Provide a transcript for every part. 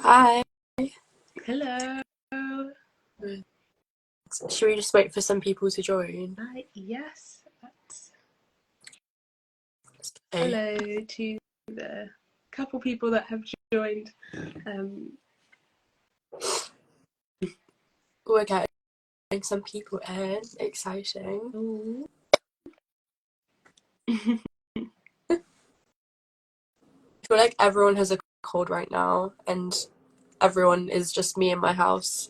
Hi. Hello. Should we just wait for some people to join? Yes. Okay. Hello to the couple people that have joined. We're getting some people in. Exciting. I feel like everyone has a cold right now, and everyone is just me in my house.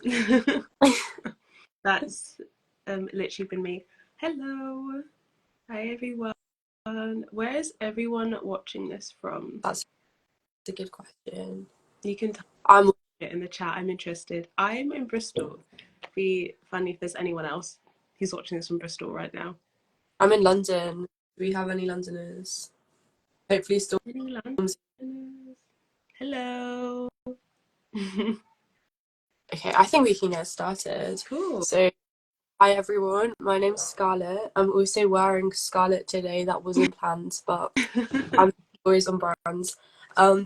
That's literally been me. Hello. Hi everyone. Where is everyone watching this from? That's a good question. You can type I'm it in the chat. I'm interested. I'm in Bristol. It'd be funny if there's anyone else who's watching this from Bristol right now. I'm in London. Do we have any Londoners? Hopefully still. Any Londoners? Hello. Okay, I think we can get started. Cool. So, hi everyone. My name's Scarlett. I'm also wearing Scarlett today. That wasn't planned, but I'm always on brand.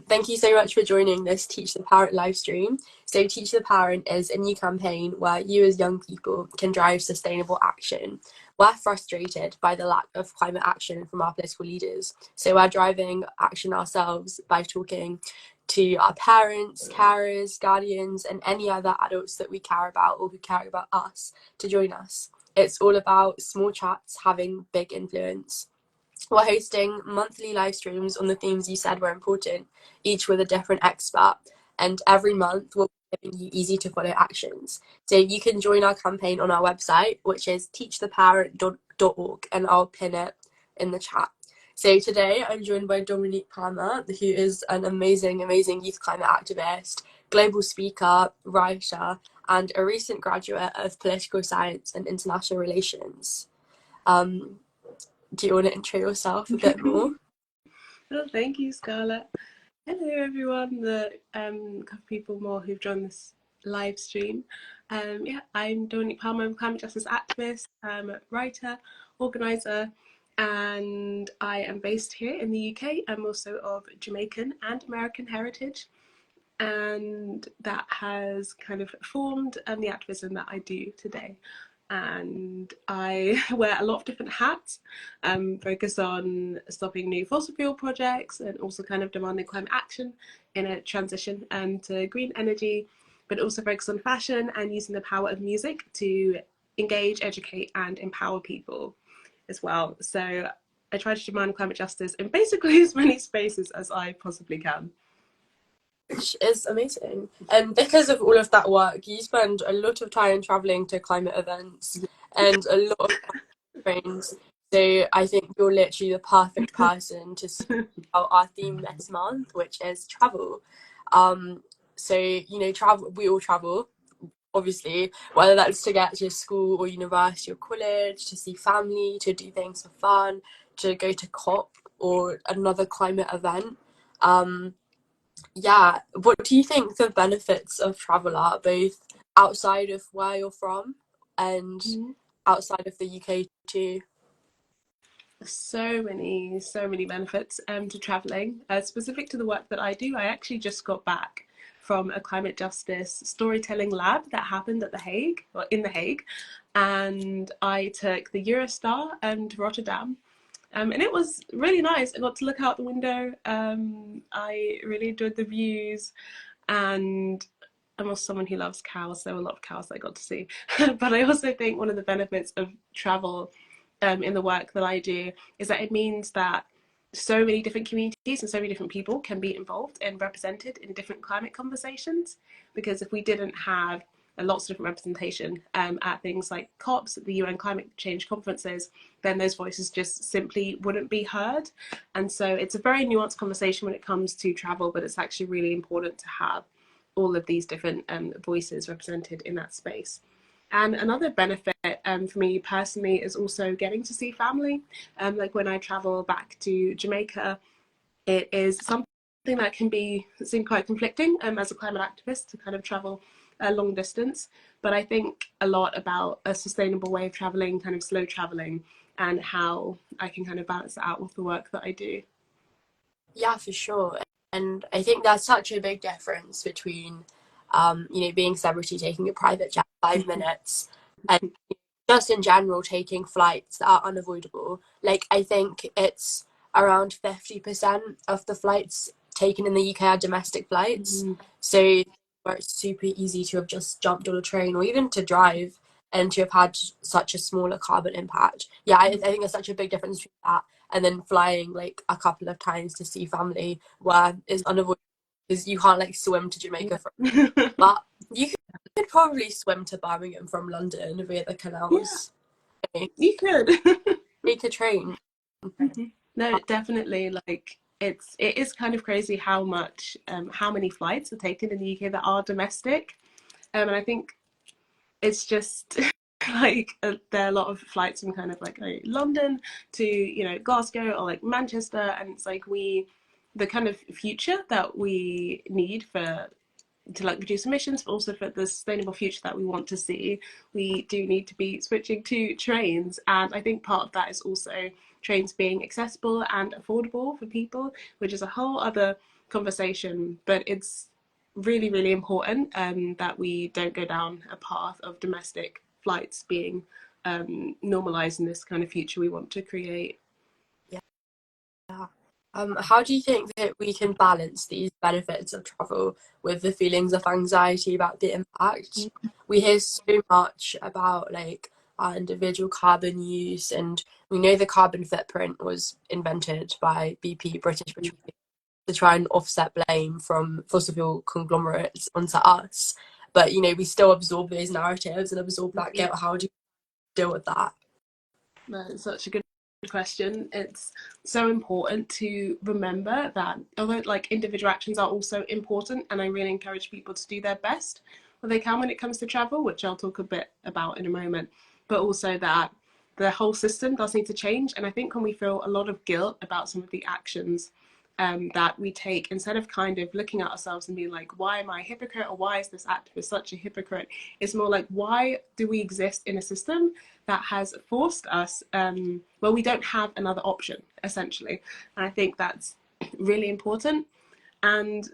Thank you so much for joining this Teach the Parent live stream. So Teach the Parent is a new campaign where you as young people can drive sustainable action. We're frustrated by the lack of climate action from our political leaders. So we're driving action ourselves by talking to our parents, carers, guardians, and any other adults that we care about or who care about us to join us. It's all about small chats having big influence. We're hosting monthly live streams on the themes you said were important, each with a different expert. And every month we'll be giving you easy to follow actions. So you can join our campaign on our website, which is teachtheparent.org, and I'll pin it in the chat. So today I'm joined by Dominique Palmer, who is an amazing youth climate activist, global speaker, writer, and a recent graduate of political science and international relations. Do you want to intro yourself a bit more? Well, thank you, Scarlett. Hello, everyone. The couple people more who've joined this live stream. I'm Dominique Palmer. I'm a climate justice activist, writer, organizer, and I am based here in the UK. I'm also of Jamaican and American heritage, and that has kind of formed the activism that I do today. And I wear a lot of different hats, focus on stopping new fossil fuel projects and also kind of demanding climate action in a transition to green energy, but also focus on fashion and using the power of music to engage, educate, and empower people as well. So I try to demand climate justice in basically as many spaces as I possibly can. Which is amazing. And because of all of that work, you spend a lot of time traveling to climate events and a lot of trains. So I think you're literally the perfect person to speak about our theme this month, which is travel. So travel. We all travel, obviously, whether that's to get to school or university or college, to see family, to do things for fun, to go to COP or another climate event. Yeah, what do you think the benefits of travel are, both outside of where you're from and outside of the UK too? So many benefits to traveling. Specific to the work that I do, I actually just got back from a climate justice storytelling lab that happened at The Hague, or in The Hague, and I took the Eurostar to Rotterdam. And it was really nice. I got to look out the window. I really enjoyed the views, and I'm also someone who loves cows, so a lot of cows that I got to see. But I also think one of the benefits of travel in the work that I do is that it means that so many different communities and so many different people can be involved and represented in different climate conversations. Because if we didn't have lots of different representation at things like COPs, the UN climate change conferences, then those voices just simply wouldn't be heard. And so it's a very nuanced conversation when it comes to travel, but it's actually really important to have all of these different voices represented in that space. And another benefit for me personally is also getting to see family. Like when I travel back to Jamaica, it is something that can seem quite conflicting as a climate activist to kind of travel a long distance. But I think a lot about a sustainable way of traveling, kind of slow traveling, and how I can kind of balance that out with the work that I do. Yeah, for sure. And I think there's such a big difference between, being a celebrity, taking a private jet 5 minutes, and just in general taking flights that are unavoidable. Like, I think it's around 50% of the flights taken in the UK are domestic flights. So where it's super easy to have just jumped on a train or even to drive and to have had such a smaller carbon impact. Yeah, I think there's such a big difference between that and then flying like a couple of times to see family where it's unavoidable because you can't like swim to Jamaica from, but you could probably swim to Birmingham from London via the Yeah, canals. you could. Take a train. No, definitely. Like it is kind of crazy how much how many flights are taken in the UK that are domestic, and I think it's just like there are a lot of flights from kind of like London to Glasgow or like Manchester, and it's like the kind of future that we need for to like reduce emissions, but also for the sustainable future that we want to see, we do need to be switching to trains. And I think part of that is also trains being accessible and affordable for people, which is a whole other conversation. But it's really, really important that we don't go down a path of domestic flights being normalised in this kind of future we want to create. Yeah. How do you think that we can balance these benefits of travel with the feelings of anxiety about the impact? We hear so much about like our individual carbon use, and we know the carbon footprint was invented by BP, British Petroleum, to try and offset blame from fossil fuel conglomerates onto us. But we still absorb those narratives and absorb that guilt. How do you deal with that? That's such a good question. It's so important to remember that although like individual actions are also important, and I really encourage people to do their best what they can when it comes to travel, which I'll talk a bit about in a moment, but also that the whole system does need to change. And I think when we feel a lot of guilt about some of the actions that we take, instead of kind of looking at ourselves and being like, why am I a hypocrite, or why is this activist such a hypocrite? It's more like, why do we exist in a system that has forced us well, we don't have another option, essentially. And I think that's really important. And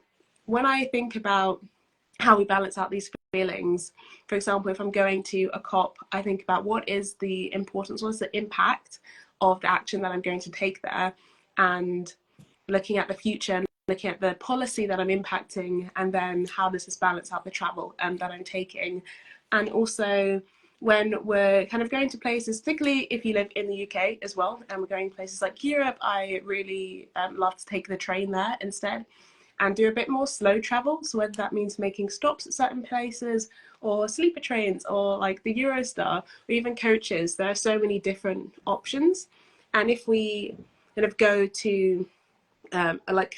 when I think about how we balance out these feelings, for example, if I'm going to a COP, I think about what is the importance, what's the impact of the action that I'm going to take there, and looking at the future and looking at the policy that I'm impacting, and then how does this balance out the travel that I'm taking. And also when we're kind of going to places, particularly if you live in the UK as well, and we're going to places like Europe, I really love to take the train there instead and do a bit more slow travel. So whether that means making stops at certain places, or sleeper trains, or like the Eurostar, or even coaches, there are so many different options. And if we kind of go to like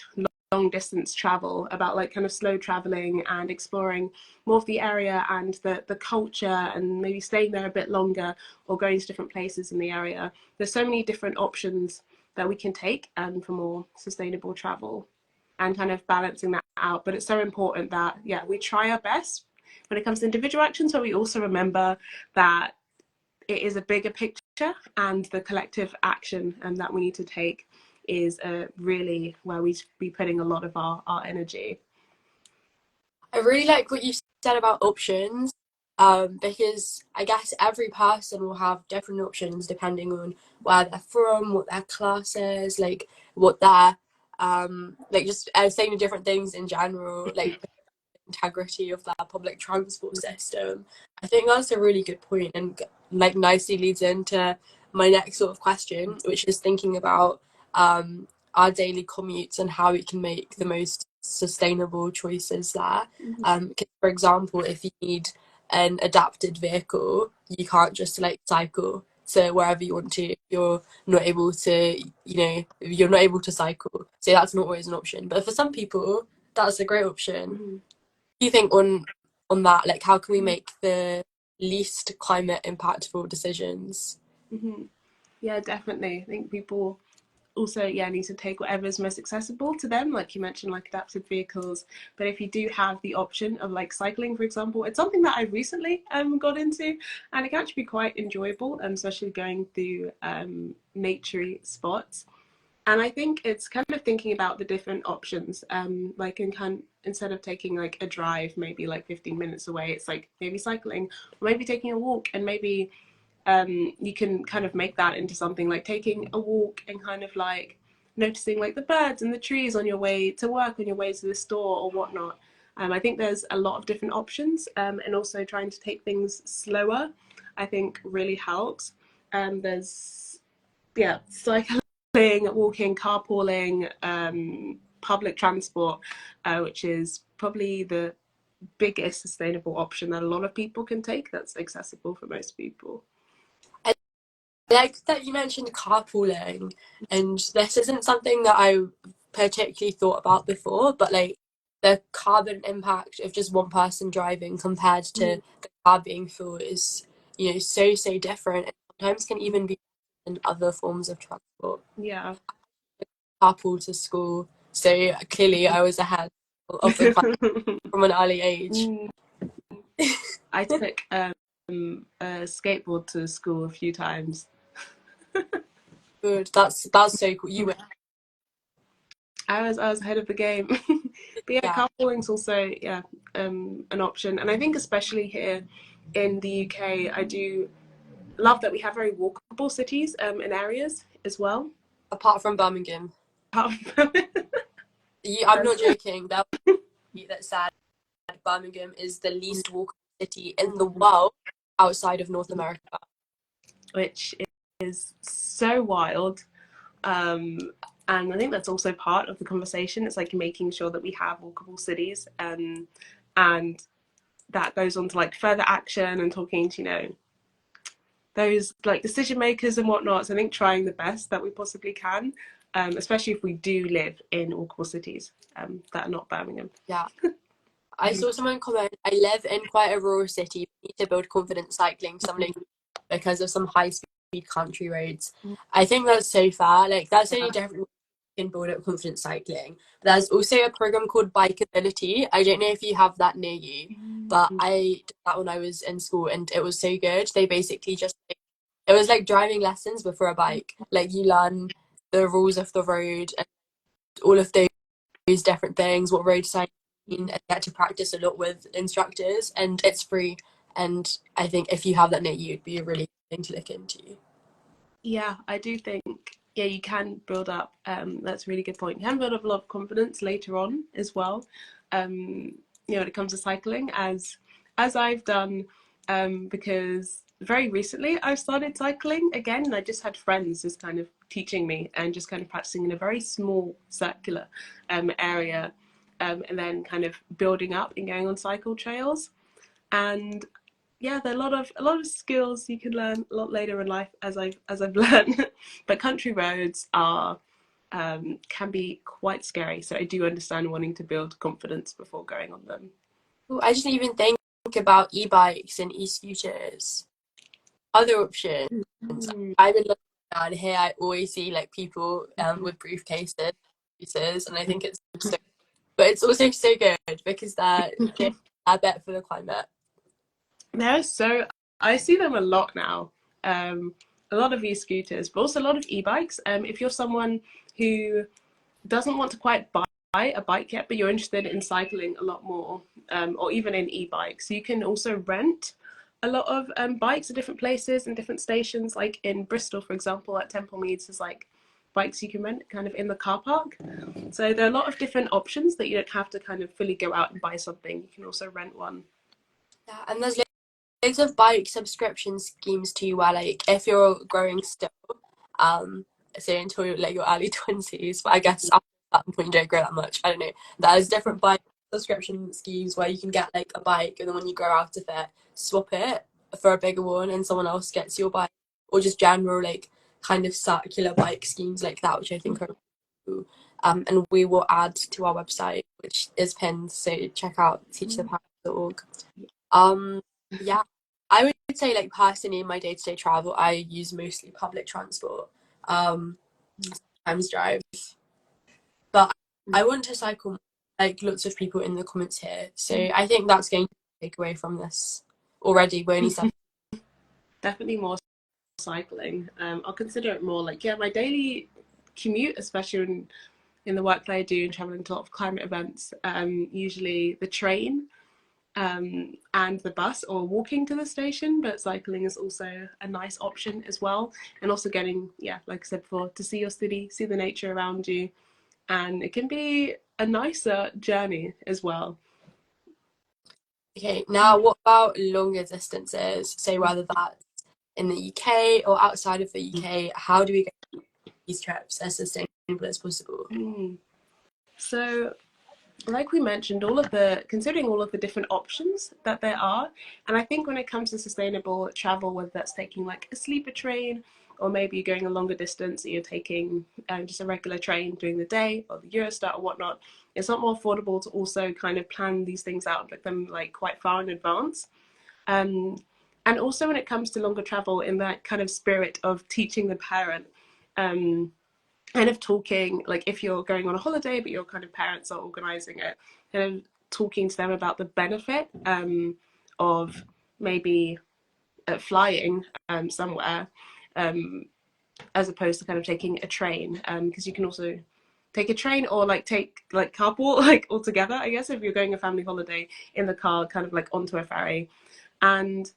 long distance travel, about like kind of slow traveling and exploring more of the area and the culture, and maybe staying there a bit longer or going to different places in the area, there's so many different options that we can take for more sustainable travel, and kind of balancing that out. But it's so important that we try our best when it comes to individual actions, but we also remember that it is a bigger picture, and the collective action that we need to take is really where we should be putting a lot of our energy. I really like what you said about options, because I guess every person will have different options depending on where they're from, what their class is, like what their like just saying different things in general, like integrity of that public transport system. I think that's a really good point, and like nicely leads into my next sort of question, which is thinking about our daily commutes and how we can make the most sustainable choices there. For example, if you need an adapted vehicle, you can't just like cycle to wherever you want to. You're not able to, you're not able to cycle. So that's not always an option. But for some people, that's a great option. Do you think on that, like how can we make the least climate impactful decisions? Yeah, definitely. I think people also need to take whatever's most accessible to them, like you mentioned, like adapted vehicles. But if you do have the option of like cycling, for example, it's something that I recently got into, and it can actually be quite enjoyable, especially going through naturey spots. And I think it's kind of thinking about the different options. Like instead of taking like a drive, maybe like 15 minutes away, it's like maybe cycling or maybe taking a walk, and maybe you can kind of make that into something like taking a walk and kind of like noticing like the birds and the trees on your way to work, on your way to the store or whatnot. I think there's a lot of different options, and also trying to take things slower, I think really helps. There's cycling, walking, carpooling, public transport, which is probably the biggest sustainable option that a lot of people can take that's accessible for most people. I like that you mentioned carpooling, and this isn't something that I particularly thought about before, but like the carbon impact of just one person driving compared to the car being full is, so different, and sometimes can even be in other forms of transport. Yeah. Carpool to school, so clearly I was ahead of the class from an early age. I took a skateboard to school a few times. Good, that's so cool. You were, I was ahead of the game. But yeah, yeah, carpooling's also an option, and I think especially here in the UK, I do love that we have very walkable cities in areas as well. apart from Birmingham. I'm not joking. That said, Birmingham is the least walkable city in the world outside of North America. Which is so wild. And I think that's also part of the conversation. It's like making sure that we have walkable cities, and that goes on to like further action and talking to those like decision makers and whatnot. So I think trying the best that we possibly can, especially if we do live in walkable cities that are not Birmingham. Yeah. I saw someone comment, I live in quite a rural city, but need to build confidence cycling because of some high speed country roads. I think that's so fair. Like, that's only definitely can build up confidence cycling. But there's also a program called Bikeability. I don't know if you have that near you, but I did that when I was in school, and it was so good. They basically just, it was like driving lessons but for a bike. Like, you learn the rules of the road and all of those different things, what road signs mean, and get to practice a lot with instructors, and it's free. And I think if you have that near you, it'd be a really good thing to look into. Yeah, I do think you can build up. That's a really good point. You can build up a lot of confidence later on as well. When it comes to cycling, as I've done, because very recently I've started cycling again, and I just had friends just kind of teaching me and just kind of practicing in a very small circular area, and then kind of building up and going on cycle trails. And yeah, there are a lot of skills you can learn a lot later in life, as I've learned. But country roads are can be quite scary, so I do understand wanting to build confidence before going on them. Ooh, I didn't even think about e-bikes and e-scooters. Other options. I'm in London now, and here I always see like people with briefcases, and I think it's so, but it's also so good because they're better for the climate. I see them a lot now. A lot of e-scooters, but also a lot of e-bikes. If you're someone who doesn't want to quite buy a bike yet, but you're interested in cycling a lot more, or even in e-bikes, you can also rent a lot of bikes at different places and different stations. Like in Bristol, for example, at Temple Meads, there's like bikes you can rent kind of in the car park. So there are a lot of different options that you don't have to kind of fully go out and buy something. You can also rent one. Yeah, and there's loads of bike subscription schemes too, where like if you're growing still, say until like your early 20s, but I guess after that point you don't grow that much. I don't know. There's different bike subscription schemes where you can get like a bike, and then when you grow out of it, swap it for a bigger one, and someone else gets your bike, or just general like kind of circular bike schemes like that, which I think are cool. And we will add to our website, which is pinned, so check out teachtheparents.org. Yeah, I would say like personally in my day-to-day travel, I use mostly public transport, sometimes drive, but I want to cycle more, like lots of people in the comments here. So I think that's going to take away from this already. We're only Definitely more cycling. I'll consider it more like my daily commute, especially in the work that I do and traveling to a lot of climate events, usually the train and the bus or walking to the station, but cycling is also a nice option as well. And also getting, yeah, like I said before, to see your city, see the nature around you, and it can be a nicer journey as well. Okay, now what about longer distances? So whether that's in the UK or outside of the UK, how do we get these trips as sustainable as possible? Mm. So like we mentioned, considering all of the different options that there are, and I think when it comes to sustainable travel, whether that's taking like a sleeper train, or maybe you're going a longer distance and you're taking just a regular train during the day or the Eurostar or whatnot, it's not more affordable to also kind of plan these things out, like them like quite far in advance. Um, and also when it comes to longer travel, in that kind of spirit of teaching the parent. Um, Kind of talking, like if you're going on a holiday but your kind of parents are organizing it, kind of talking to them about the benefit of maybe flying somewhere, um, as opposed to kind of taking a train, because you can also take a train or like take like carpool like all together, I guess, if you're going a family holiday in the car kind of like onto a ferry. And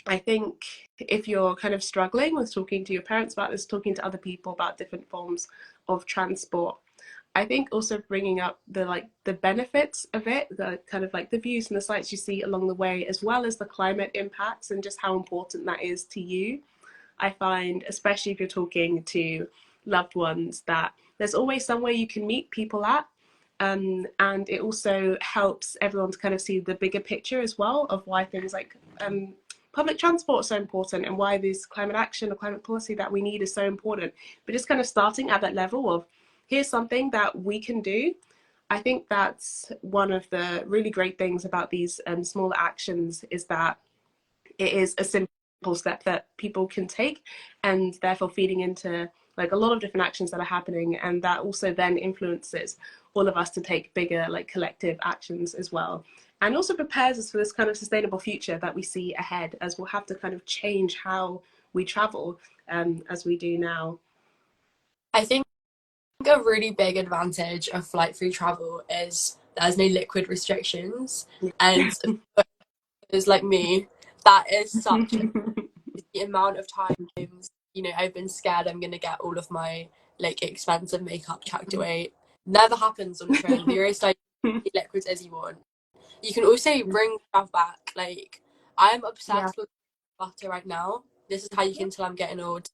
I think if you're kind of struggling with talking to your parents about this, talking to other people about different forms of transport, I think also bringing up the benefits of it, the kind of like the views and the sights you see along the way, as well as the climate impacts and just how important that is to you. I find, especially if you're talking to loved ones, that there's always somewhere you can meet people at. And it also helps everyone to kind of see the bigger picture as well of why things like public transport is so important and why this climate action or climate policy that we need is so important. But just kind of starting at that level of here's something that we can do. I think that's one of the really great things about these smaller actions, is that it is a simple step that people can take, and therefore feeding into like a lot of different actions that are happening, and that also then influences all of us to take bigger like collective actions as well, and also prepares us for this kind of sustainable future that we see ahead, as we'll have to kind of change how we travel as we do now. I think a really big advantage of flight-free travel is there's no liquid restrictions, and for those like me, that is such the amount of times, I've been scared I'm gonna get all of my like expensive makeup chucked away. Never happens on a train. The Eurostar, liquids as you want. You can also bring stuff back. Like, I'm Yeah. obsessed with butter right now. This is how you can tell I'm getting old.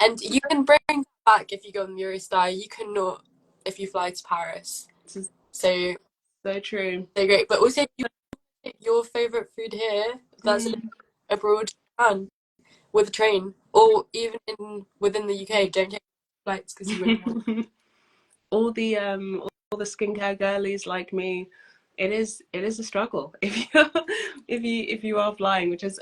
And you can bring back if you go on the Eurostar. You cannot if you fly to Paris. So So true. they're great. But also, your favorite food here that's abroad and with a train, or even within the UK, don't take flights because you won't have. All the skincare girlies like me, it is a struggle if you if you are flying, which is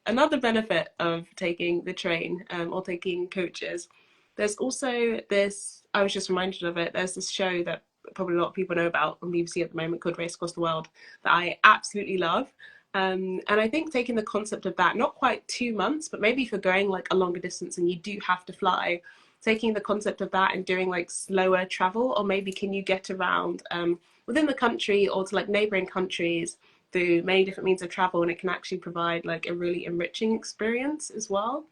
another benefit of taking the train or taking coaches. There's also this, I was just reminded of it, there's this show that probably a lot of people know about on BBC at the moment called Race Across the World, that I absolutely love. And I think taking the concept of that, not quite 2 months, but maybe if you're going like a longer distance and you do have to fly, taking the concept of that and doing like slower travel, or maybe can you get around within the country or to like neighboring countries through many different means of travel, and it can actually provide like a really enriching experience as well.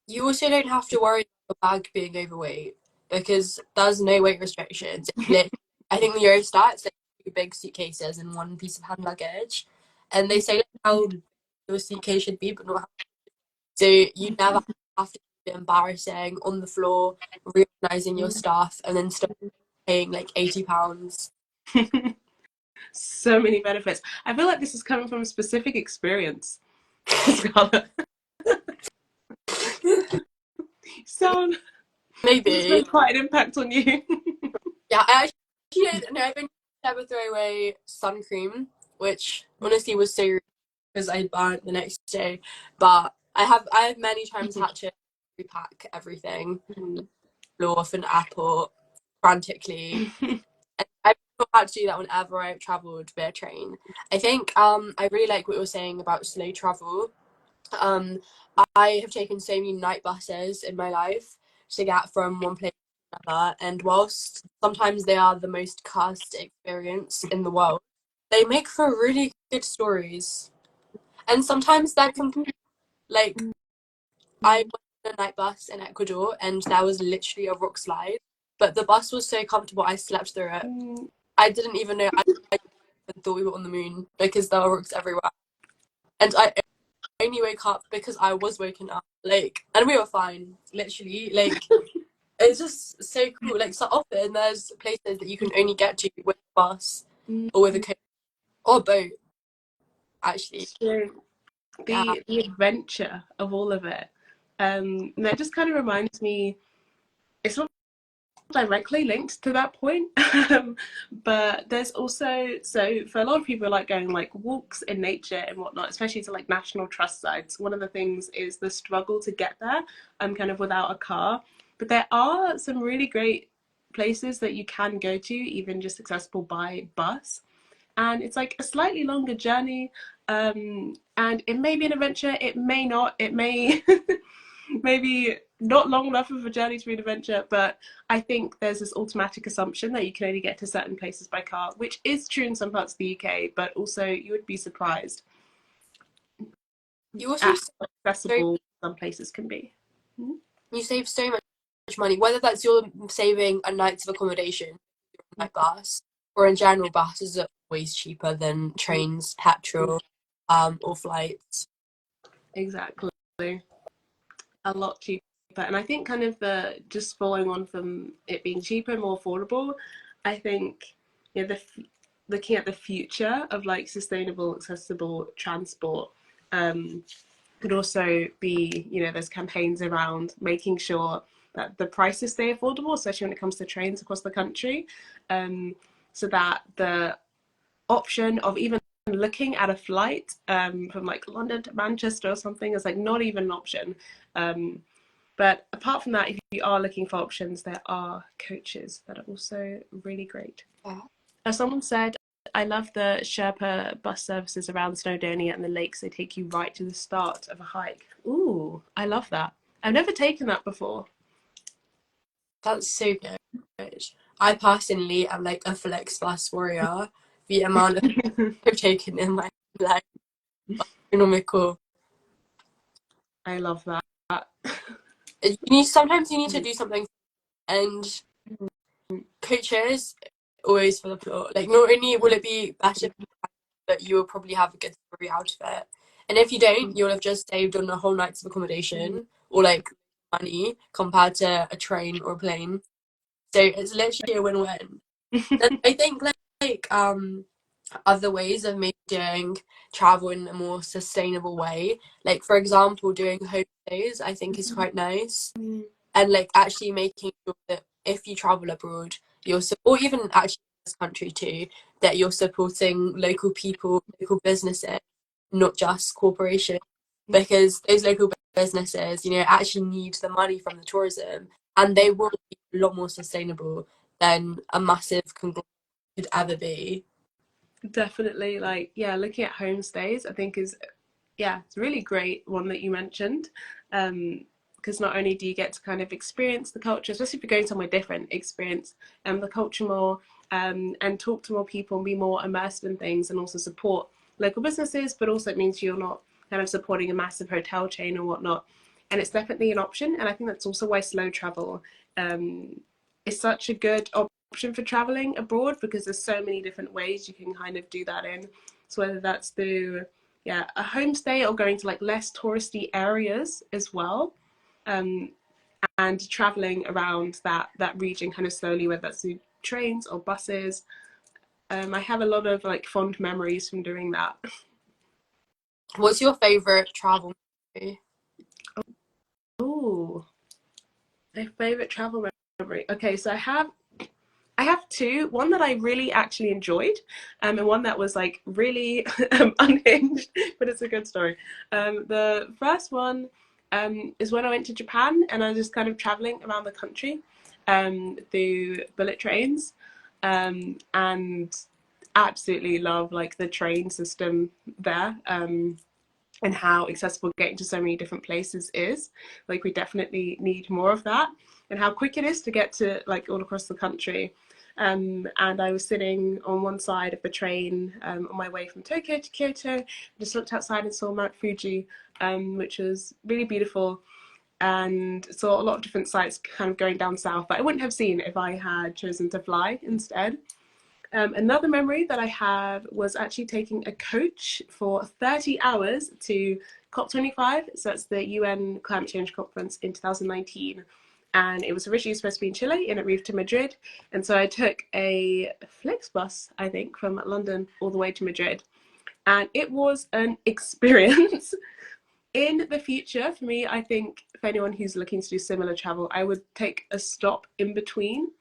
You also don't have to worry about your bag being overweight because there's no weight restrictions. I think the Eurostar, it's like two big suitcases and one piece of hand luggage, and they say like, how your suitcase should be, but not how. So you never have to be embarrassing on the floor, reorganizing your stuff, and then still paying like £80. So many benefits. I feel like this is coming from a specific experience, Scarlett. So this has Maybe. made quite an impact on you. Yeah, I actually no, I've been never throw away sun cream, which honestly was so rude because I burnt the next day. But I have many times had to repack everything, flew off an airport frantically. And I've had to do that whenever I've travelled via train. I think I really like what you're saying about slow travel. Um I have taken so many night buses in my life to get from one place another, and whilst sometimes they are the most cursed experience in the world, they make for really good stories. And sometimes that can, like, I went on a night bus in Ecuador and there was literally a rock slide, but the bus was so comfortable I slept through it. I didn't even know, I thought we were on the moon because there were rocks everywhere. And I only woke up because I was woken up, like, and we were fine, literally, like, it's just so cool. Like, so often there's places that you can only get to with a bus or with a coach or boat, actually. So Yeah. the adventure of all of it, and that just kind of reminds me, it's not directly linked to that point, but there's also, so for a lot of people like going like walks in nature and whatnot, especially to like national trust sites, one of the things is the struggle to get there kind of without a car. But there are some really great places that you can go to, even just accessible by bus, and it's like a slightly longer journey, and it may be an adventure, it may not, it may maybe not long enough of a journey to be an adventure, but I think there's this automatic assumption that you can only get to certain places by car, which is true in some parts of the UK, but also you would be surprised You also at save how so, accessible some places can be. you save so much money, whether that's you're saving a night's of accommodation, like bus, or in general, buses are always cheaper than trains, petrol, or flights. Exactly. A lot cheaper. And I think kind of the, just following on from it being cheaper and more affordable, I think, you know, looking at the future of like sustainable, accessible transport, could also be, you know, there's campaigns around making sure that the prices stay affordable, especially when it comes to trains across the country, so that the option of even looking at a flight from like London to Manchester or something is like not even an option. But apart from that, if you are looking for options, there are coaches that are also really great. Yeah. As someone said, I love the Sherpa bus services around Snowdonia and the lakes. They take you right to the start of a hike. Ooh, I love that. I've never taken that before. That's so good. I personally am like a flex bus warrior. The amount of I've taken in my life, economical. I love that. Sometimes you need to do something, and coaches always fill the floor. Like, not only will it be better, but you will probably have a good story out of it. And if you don't, you'll have just saved on a whole night's of accommodation or like money compared to a train or a plane. So it's literally a win-win. And I think other ways of maybe doing travel in a more sustainable way, like for example doing homestays, I think is quite nice. And like actually making sure that if you travel abroad, or even actually in this country too, that you're supporting local people, local businesses, not just corporations, because those local businesses, you know, actually need the money from the tourism, and they will be a lot more sustainable than a massive conglomerate could ever be. Definitely, like, yeah, looking at homestays, I think is, yeah, it's a really great one that you mentioned. Because not only do you get to kind of experience the culture, especially if you're going somewhere different, experience the culture more, and talk to more people and be more immersed in things, and also support local businesses, but also it means you're not kind of supporting a massive hotel chain or whatnot. And it's definitely an option. And I think that's also why slow travel is such a good option for traveling abroad, because there's so many different ways you can kind of do that in. So whether that's through, yeah, a homestay or going to like less touristy areas as well, and traveling around that region kind of slowly, whether that's through trains or buses. I have a lot of like fond memories from doing that. What's your favorite travel movie? Oh, my favorite travel memory. Okay, so I have two. One that I really actually enjoyed, and one that was like really unhinged, but it's a good story. The first one is when I went to Japan, and I was just kind of traveling around the country through bullet trains, and absolutely love like the train system there. and how accessible getting to so many different places is. Like, we definitely need more of that, and how quick it is to get to like all across the country. And I was sitting on one side of the train on my way from Tokyo to Kyoto. Just looked outside and saw Mount Fuji, which was really beautiful, and saw a lot of different sights kind of going down south that I wouldn't have seen if I had chosen to fly instead. Another memory that I have was actually taking a coach for 30 hours to COP25. So that's the UN Climate Change Conference in 2019. And it was originally supposed to be in Chile, and it moved to Madrid. And so I took a Flixbus, I think, from London all the way to Madrid. And it was an experience. In the future, for me, I think for anyone who's looking to do similar travel, I would take a stop in between.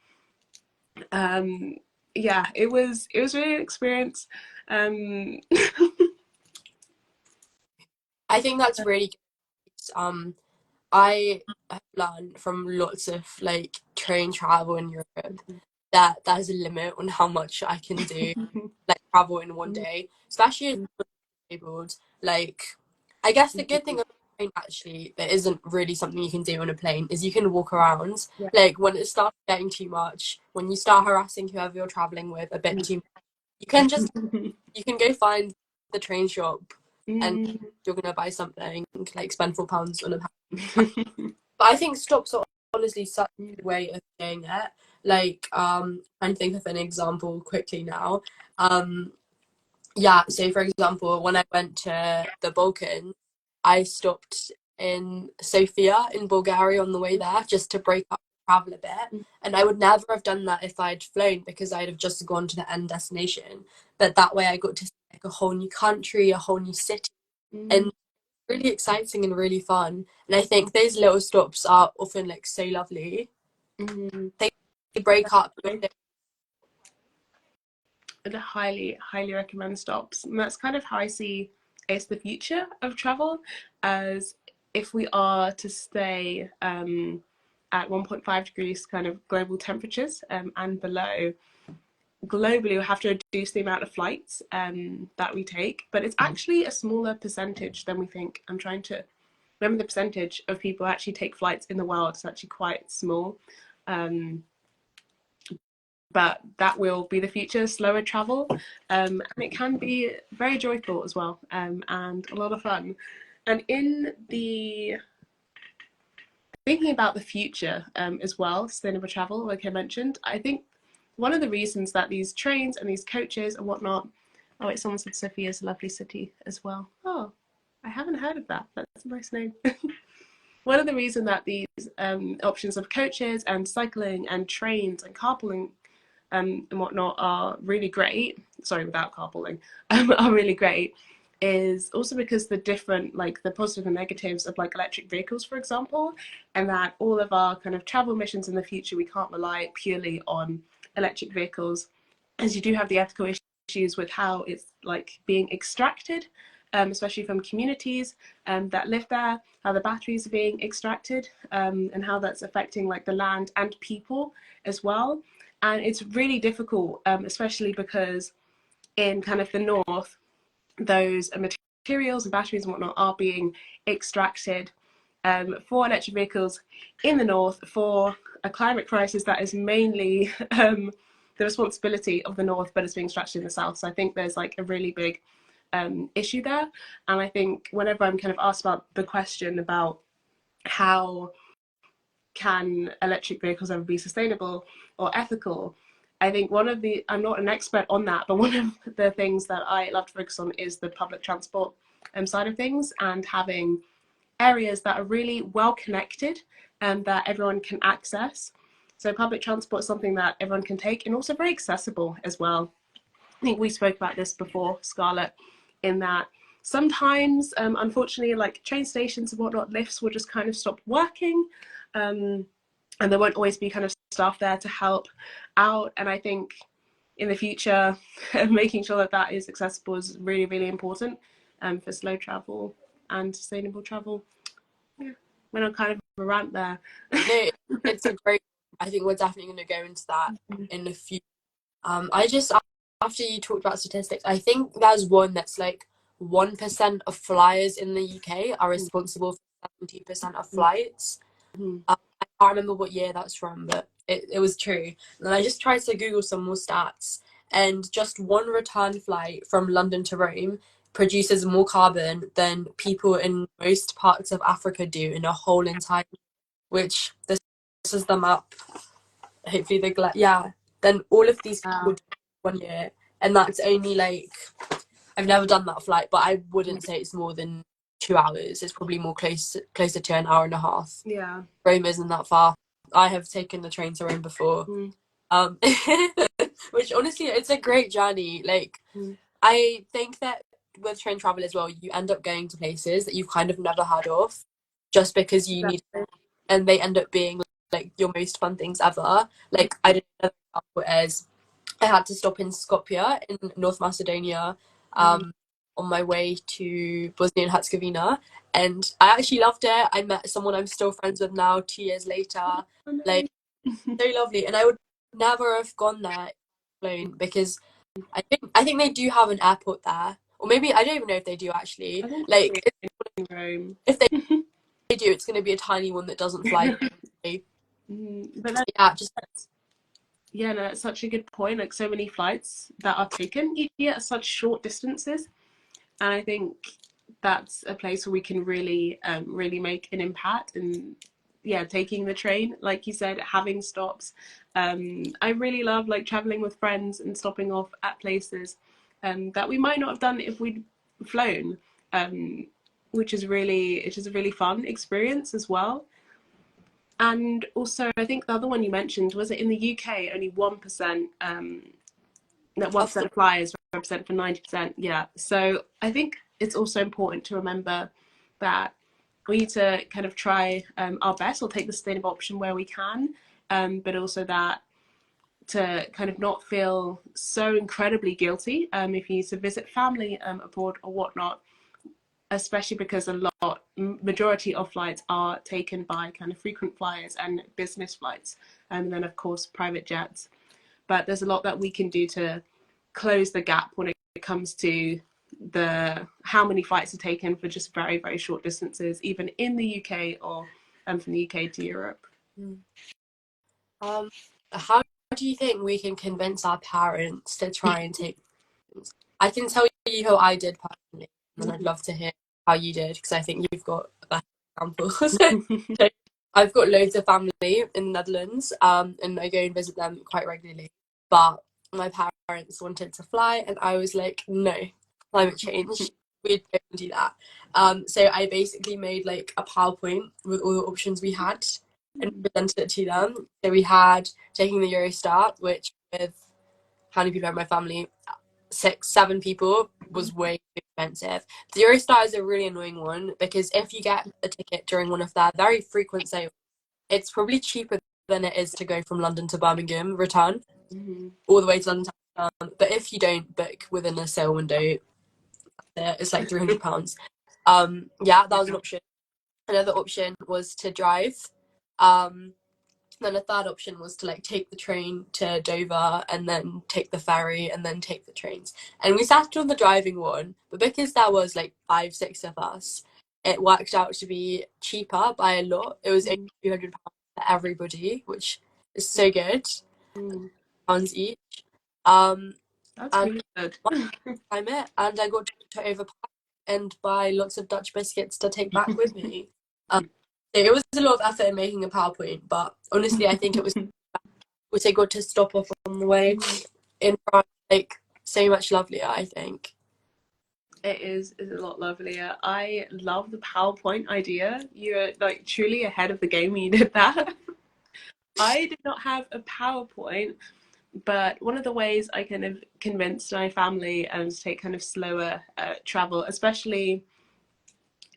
Yeah, it was really an experience. I think that's really good. I have learned from lots of like train travel in Europe that there's a limit on how much I can do, like travel in one day, especially if you're disabled. Like, I guess the good thing about a plane actually that isn't really something you can do on a plane is you can walk around. Yeah. Like when it starts getting too much, when you start harassing whoever you're traveling with a bit too much, you can go find the train shop and you're gonna buy something, like spend £4 on a but I think stops are honestly such a way of doing it. Like, trying to think of an example quickly now. Yeah, so for example, when I went to the Balkans, I stopped in Sofia in Bulgaria on the way there just to break up travel a bit. And I would never have done that if I'd flown because I'd have just gone to the end destination. But that way I got to see like a whole new country, a whole new city. And really exciting and really fun. And I think those little stops are often like so lovely. They break up your day. I'd highly recommend stops. And that's kind of how I see it's the future of travel, as if we are to stay at 1.5 degrees kind of global temperatures and below, globally we have to reduce the amount of flights that we take, but it's actually a smaller percentage than we think. I'm trying to remember the percentage of people who actually take flights in the world. It's actually quite small. But that will be the future, slower travel, and it can be very joyful as well, and a lot of fun. And in the thinking about the future as well, sustainable travel, like I mentioned, I think one of the reasons that these trains and these coaches and whatnot, oh wait, someone said Sofia is a lovely city as well. Oh, I haven't heard of that. That's a nice name. One of the reasons that these options of coaches and cycling and trains and carpooling and whatnot are really great, sorry, without carpooling, are really great, is also because the different, like the positive and negatives of like electric vehicles, for example, and that all of our kind of travel missions in the future, we can't rely purely on electric vehicles, as you do have the ethical issues with how it's like being extracted, especially from communities that live there, how the batteries are being extracted, and how that's affecting like the land and people as well. And it's really difficult, especially because in kind of the north, those materials and batteries and whatnot are being extracted for electric vehicles in the north for a climate crisis that is mainly the responsibility of the north, but it's being extracted in the south. So I think there's like a really big issue there. And I think whenever I'm kind of asked about the question about how can electric vehicles ever be sustainable or ethical, I think one of the, I'm not an expert on that, but one of the things that I love to focus on is the public transport side of things, and having areas that are really well connected and that everyone can access. So public transport is something that everyone can take, and also very accessible as well. I think we spoke about this before, Scarlett, in that sometimes, unfortunately, like train stations and whatnot, lifts will just kind of stop working. And there won't always be kind of staff there to help out. And I think in the future, making sure that that is accessible is really, really important for slow travel and sustainable travel. Yeah, went on kind of a rant there. No, it's a great. I think we're definitely going to go into that in a few. I just, after you talked about statistics, I think there's one that's like 1% of flyers in the UK are responsible for 70% of flights. I can't remember what year that's from, but it was true. And I just tried to Google some more stats, and just one return flight from London to Rome produces more carbon than people in most parts of Africa do in a whole entire, which this is the map. Hopefully then all of these people do 1 year, and that's only like, I've never done that flight, but I wouldn't say it's more than 2 hours. It's probably more closer to an hour and a half. Yeah. Rome isn't that far. I have taken the train to Rome before. Which honestly, it's a great journey. Like, I think that with train travel as well, you end up going to places that you've kind of never heard of, just because you need, and they end up being like your most fun things ever. Like, I did another example as I had to stop in Skopje in North Macedonia, on my way to Bosnia and Herzegovina, and I actually loved it. I met someone I'm still friends with now 2 years later. Like, so lovely, and I would never have gone there alone, because I think they do have an airport there, or maybe I don't even know if they do actually. Like, Rome. if they do, it's going to be a tiny one that doesn't fly. But yeah, just yeah, no, that's such a good point. Like, so many flights that are taken each year at such short distances, and I think that's a place where we can really, really make an impact. And yeah, taking the train, like you said, having stops. I really love like traveling with friends and stopping off at places that we might not have done if we'd flown, which is a really fun experience as well. And also, I think the other one you mentioned was it in the UK, only 1%, that 1% of flyers represent for 90%. Yeah. So I think it's also important to remember that we need to kind of try our best or take the sustainable option where we can, but also that to kind of not feel so incredibly guilty if you need to visit family abroad or whatnot, especially because majority of flights are taken by kind of frequent flyers and business flights, and then of course private jets. But there's a lot that we can do to close the gap when it comes to the how many flights are taken for just very, very short distances, even in the UK or from the UK to Europe. How do you think we can convince our parents to try and take? I can tell you how I did personally, and I'd love to hear how you did, because I think you've got better examples. So, I've got loads of family in the Netherlands, and I go and visit them quite regularly. But my parents wanted to fly, and I was like, no, climate change, we don't do that. So I basically made like a PowerPoint with all the options we had and presented it to them. So we had taking the Eurostar, which with how many people are in my family, 6, 7 people, was way too expensive. The Eurostar is a really annoying one, because if you get a ticket during one of their very frequent sales, it's probably cheaper than it is to go from London to Birmingham return, all the way to London. But if you don't book within a sale window, it's like £300. Yeah, that was an option. Another option was to drive. Then a third option was to like take the train to Dover, and then take the ferry, and then take the trains. And we sat on the driving one, but because there was like 5, 6 of us, it worked out to be cheaper by a lot. It was only £200 for everybody, which is so good. Pounds each. That's really good. And I got to overpack and buy lots of Dutch biscuits to take back with me. It was a lot of effort in making a PowerPoint, but honestly, I think it was so good to stop off on the way in France, like so much lovelier, I think. It is a lot lovelier. I love the PowerPoint idea. You're like truly ahead of the game when you did that. I did not have a PowerPoint, but one of the ways I kind of convinced my family to take kind of slower travel, especially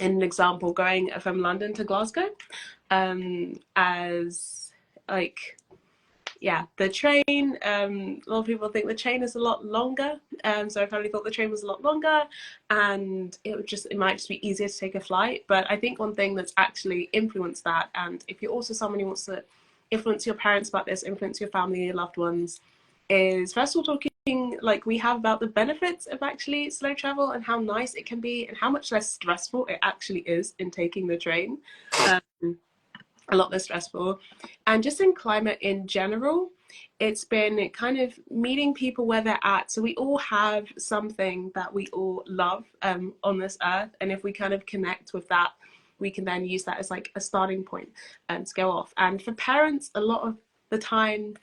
in an example going from London to Glasgow, as like yeah, the train, a lot of people think the train is a lot longer, so I probably thought the train was a lot longer, and it might just be easier to take a flight. But I think one thing that's actually influenced that, and if you're also someone who wants to influence your parents about this, influence your family, your loved ones, is first of all talking like we have about the benefits of actually slow travel and how nice it can be and how much less stressful it actually is in taking the train. A lot less stressful. And just in climate in general, it's been kind of meeting people where they're at. So we all have something that we all love on this earth, and if we kind of connect with that, we can then use that as like a starting point to go off. And for parents, a lot of the time,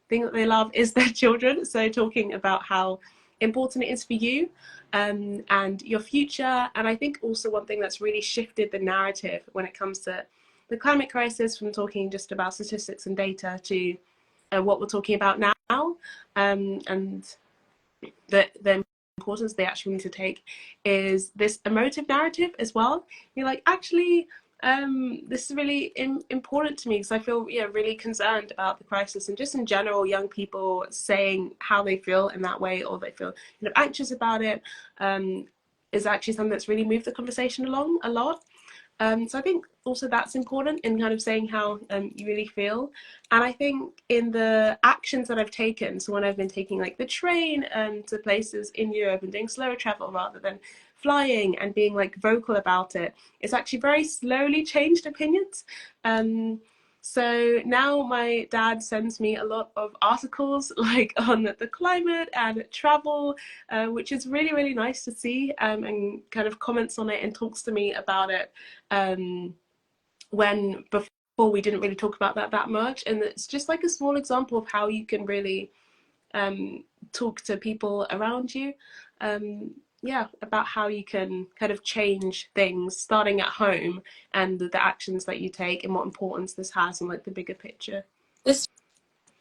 thing that they love is their children. So talking about how important it is for you and your future. And I think also one thing that's really shifted the narrative when it comes to the climate crisis, from talking just about statistics and data to what we're talking about now, and the importance they actually need to take is this emotive narrative as well. You're like, actually, this is really important to me, because I feel really concerned about the crisis, and just in general, young people saying how they feel in that way, or they feel anxious about it, is actually something that's really moved the conversation along a lot. So I think also that's important in kind of saying how you really feel. And I think in the actions that I've taken, so when I've been taking like the train to places in Europe and doing slower travel rather than flying and being like vocal about it, it's actually very slowly changed opinions. So now my dad sends me a lot of articles like on the climate and travel, which is really, really nice to see, and kind of comments on it and talks to me about it when before we didn't really talk about that much. And it's just like a small example of how you can really talk to people around you. About how you can kind of change things starting at home, and the actions that you take, and what importance this has in like the bigger picture. The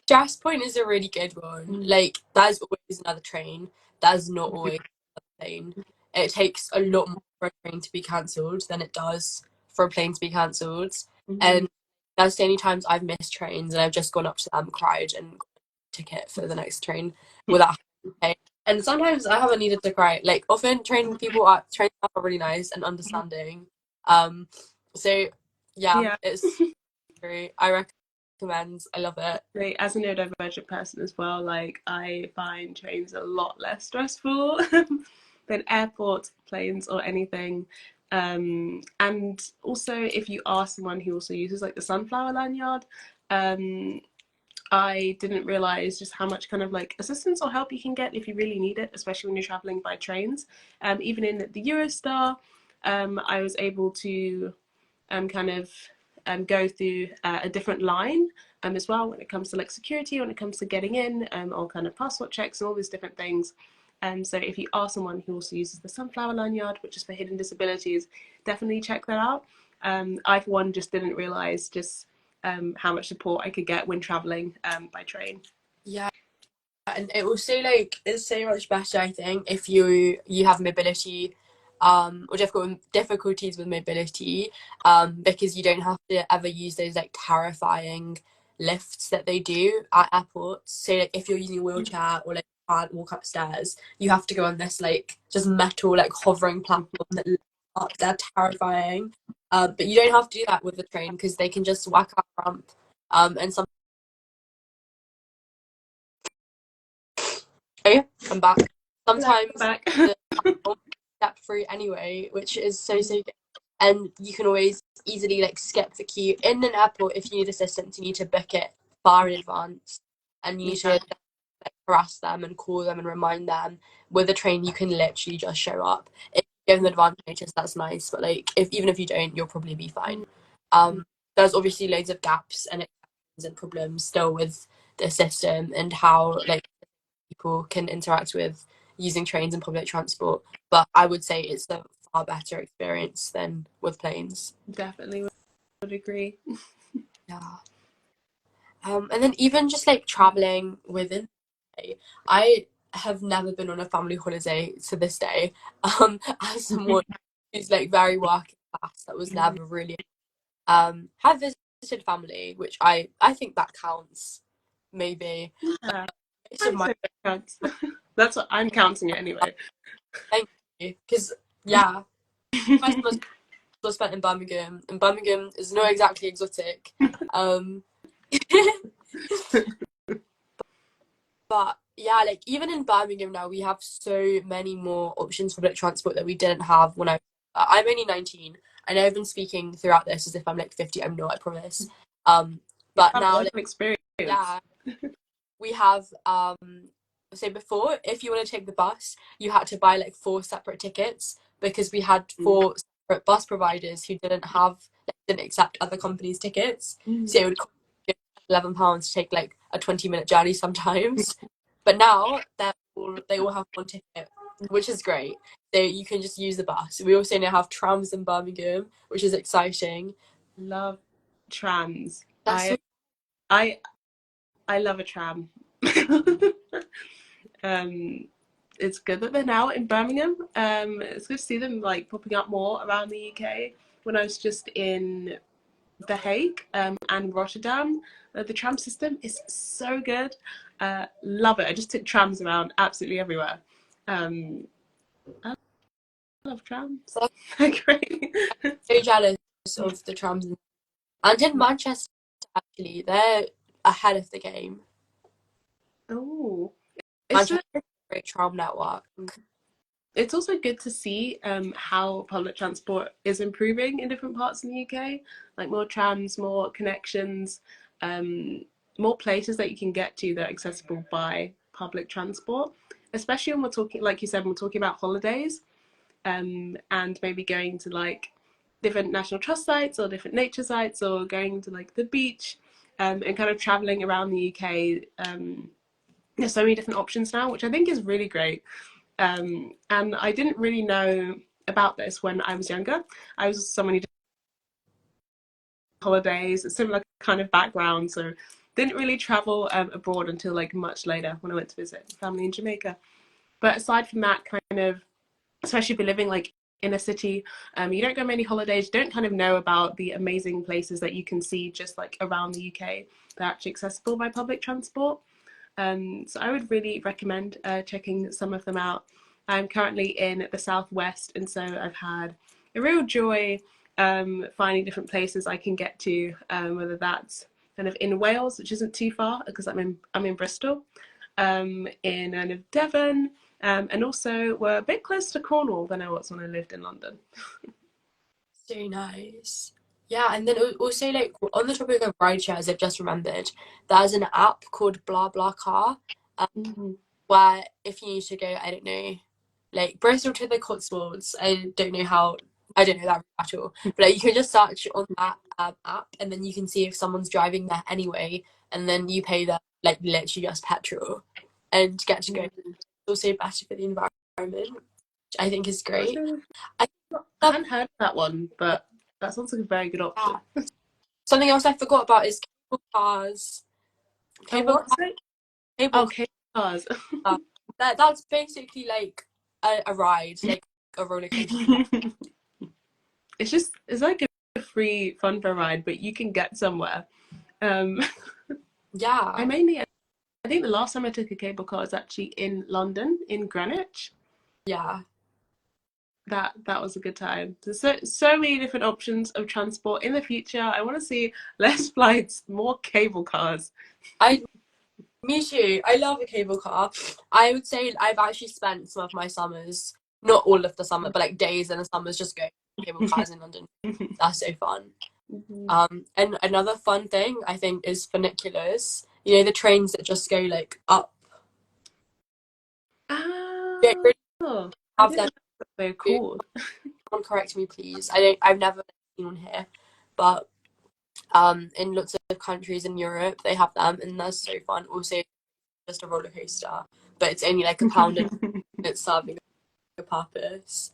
stress point is a really good one. Like, there's always another train. There's not always another plane. It takes a lot more for a train to be cancelled than it does for a plane to be cancelled. And there's so many times I've missed trains and I've just gone up to them, cried, and got a ticket for the next train without having to pay. And sometimes I haven't needed to cry. Like, often train staff are really nice and understanding. So yeah. It's true. I recommend. I love it. As a neurodivergent person as well, like I find trains a lot less stressful than airports, planes, or anything. And also, if you are someone who also uses like the sunflower lanyard, I didn't realize just how much kind of like assistance or help you can get if you really need it, especially when you're traveling by trains. Even in the Eurostar, I was able to kind of go through a different line as well, when it comes to like security, when it comes to getting in, or kind of passport checks and all these different things. So if you are someone who also uses the sunflower lanyard, which is for hidden disabilities, definitely check that out. I, for one, just didn't realize just how much support I could get when traveling by train. Yeah, and it also like is so much better, I think, if you have mobility or difficulties with mobility, because you don't have to ever use those like terrifying lifts that they do at airports. So like if you're using a wheelchair or like can't walk upstairs, you have to go on this like just metal like hovering platform that lifts up. They're terrifying. But you don't have to do that with the train, because they can just whack up ramp. And some I'm back. Sometimes the platform step through anyway, which is so good. And you can always easily like skip the queue in an airport. If you need assistance, you need to book it far in advance, and you need to like, harass them and call them and remind them. With a train, you can literally just show up. If you give them advance notice, that's nice. But like, even if you don't, you'll probably be fine. There's obviously loads of gaps and problems still with the system and how like people can interact with using trains and public transport, but I would say it's a far better experience than with planes. Definitely would agree. Yeah. And then even just like traveling within, I have never been on a family holiday to this day. As someone who's like very working class, that was never really have visited family, which I think that counts, maybe. Yeah. Counts. That's what I'm counting it anyway. Thank you, because yeah, my was spent in Birmingham, and Birmingham is not exactly exotic. But Yeah, like even in Birmingham now, we have so many more options for public transport that we didn't have when I'm only 19. I know I've been speaking throughout this as if I'm like 50. I'm not, I promise. Um, You but have a now, lot like, of experience. yeah, we have so before, if you want to take the bus, you had to buy like four separate tickets because we had four separate bus providers who didn't accept other companies' tickets. So it would cost you £11 to take like a 20-minute journey sometimes. But now they all have one ticket, which is great. So you can just use the bus. We also now have trams in Birmingham, which is exciting. Love trams. That's so I I love a tram. um, it's good that they're now in Birmingham. It's good to see them like popping up more around the UK. When I was just in The Hague and Rotterdam, the tram system is so good. Love it. I just took trams around absolutely everywhere. I love trams. so They're great. so jealous of the trams. And in Manchester, actually, they're ahead of the game. Oh, it's Manchester just has a great tram network. it's also good to see how public transport is improving in different parts in the UK, like more trams, more connections, um, more places that you can get to that are accessible by public transport. Especially when we're talking, like you said, when we're talking about holidays, and maybe going to like different national trust sites or different nature sites or going to like the beach, and kind of traveling around the UK. There's so many different options now, which I think is really great. And I didn't really know about this when I was younger. I was someone who did holidays, a similar kind of background, so didn't really travel abroad until like much later when I went to visit family in Jamaica. But aside from that, kind of, especially if you're living like in a city, you don't go many holidays, you don't kind of know about the amazing places that you can see just like around the UK that are actually accessible by public transport. So I would really recommend checking some of them out. I'm currently in the southwest, and so I've had a real joy finding different places I can get to, whether that's kind of in Wales, which isn't too far because I'm in Bristol, in kind of Devon, and also we're a bit closer to Cornwall than I was when I lived in London. So nice. Yeah, and then also like on the topic of ride shares, I've just remembered there's an app called Blah Blah Car, um, Mm-hmm. where if you need to go, I don't know, like Bristol to the Cotswolds. I don't know that at all. But like, you can just search on that app, and then you can see if someone's driving there anyway, and then you pay them like literally just petrol, and get to go. It's also better for the environment, which I think is great. I I love hadn't heard of that one, but that sounds like a very good option. that. Something else I forgot about is cable cars. Oh, Cable what's car, it? cable Okay, cars. car. That's basically like a ride, like a roller coaster. It's like a free fun for ride, but you can get somewhere. Um, I Yeah, mainly, I think the last time I took a cable car was actually in London, in Greenwich. yeah. That was a good time. There's so many different options of transport in the future. I want to see less flights, more cable cars. I Me too. I love a cable car. I would say I've actually spent some of my summers, not all of the summer, but like days in the summers just going to cable cars in London. That's so fun. And another fun thing I think is funiculars. You know, the trains that just go like up. Don't Oh, really I have didn't them. know what they're called. Someone correct me, please. I've never seen one here, but in lots of countries in Europe they have them, and that's so fun. Also, just a roller coaster, but it's only like £1 and it's serving a purpose.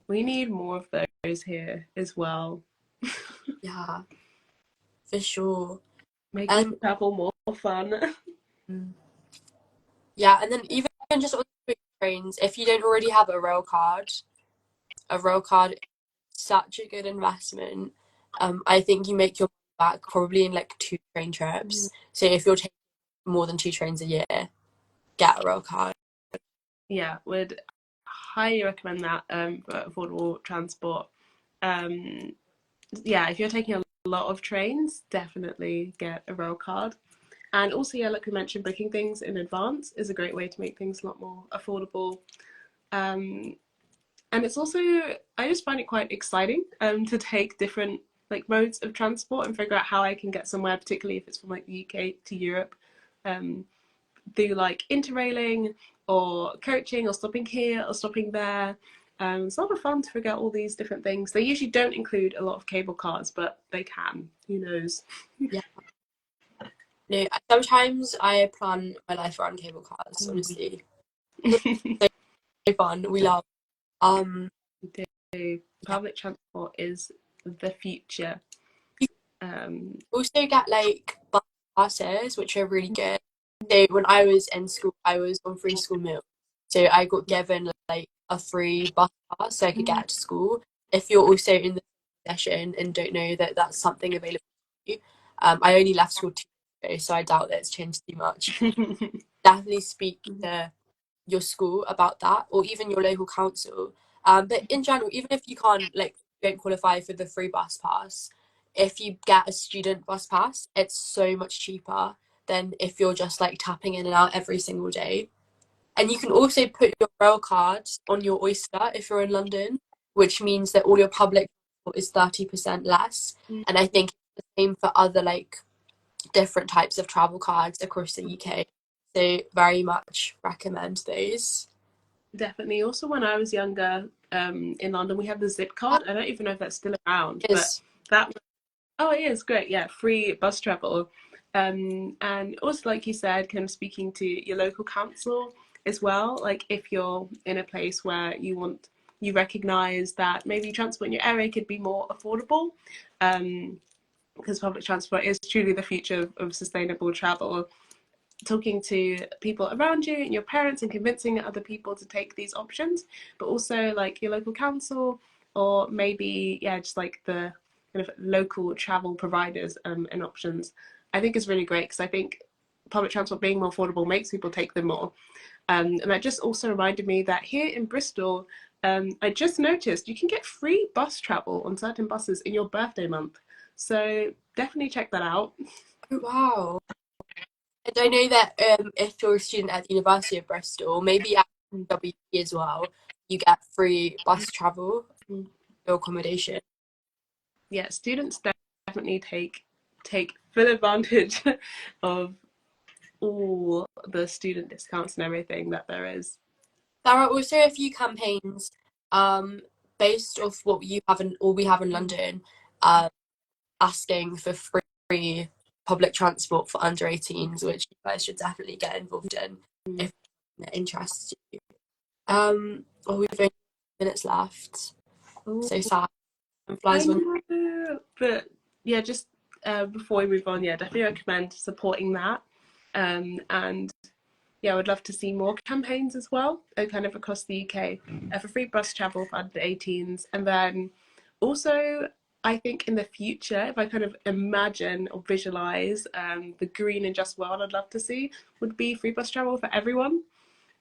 We need more of those here as well, Yeah, for sure. making And travel more fun. yeah, and then even just on the trains, if you don't already have a rail card is such a good investment. I think you make your money back probably in like two train trips. So if you're taking more than two trains a year, get a rail card. Yeah, would highly recommend that for affordable transport. Yeah, if you're taking a lot of trains, definitely get a rail card. And also, yeah, like we mentioned, booking things in advance is a great way to make things a lot more affordable. And it's also, I just find it quite exciting to take different like modes of transport and figure out how I can get somewhere, particularly if it's from like the UK to Europe, through like interrailing or coaching or stopping here or stopping there. It's a lot of fun to figure out all these different things. They usually don't include a lot of cable cars, but they can. Who knows? Yeah. No, sometimes I plan my life around cable cars, honestly. So fun. We love. Public transport is the future. You also get like bus passes, which are really good. So when I was in school, I was on free school meals. So I got given like a free bus pass so I could get to school. If you're also in the session and don't know that that's something available to you, I only left school 2 years ago, so I doubt that it's changed too much. Definitely speak to your school about that, or even your local council. But in general, even if you can't like don't qualify for the free bus pass, if you get a student bus pass, it's so much cheaper than if you're just like tapping in and out every single day. And you can also put your rail card on your Oyster if you're in London, which means that all your public transport is 30% less. And I think it's the same for other like different types of travel cards across the UK. So very much recommend those. Definitely. Also, when I was younger, in London, we had the Zip card. I don't even know if that's still around, but that was, oh, it is great. Yeah, free bus travel. And also, like you said, kind of speaking to your local council as well. Like if you're in a place where you recognize that maybe transport in your area could be more affordable, because public transport is truly the future of sustainable travel. Talking to people around you and your parents and convincing other people to take these options, but also like your local council or maybe just like the kind of local travel providers and options, I think is really great, because I think public transport being more affordable makes people take them more. And that just also reminded me that here in Bristol, I just noticed you can get free bus travel on certain buses in your birthday month, so definitely check that out. Oh, wow. And I know that if you're a student at the University of Bristol, maybe at WP as well, you get free bus travel, your accommodation. Yeah, students definitely take full advantage of all the student discounts and everything that there is. There are also a few campaigns based off what you have in, or we have in London, asking for free public transport for under 18s, which you guys should definitely get involved in if it interests you. We've only minutes left. So sad. Time flies when But yeah, just before we move on, definitely recommend supporting that. And yeah, I would love to see more campaigns as well, kind of across the UK, for free bus travel for under 18s. And then also, I think in the future, if I kind of imagine or visualize the green and just world I'd love to see, would be free bus travel for everyone.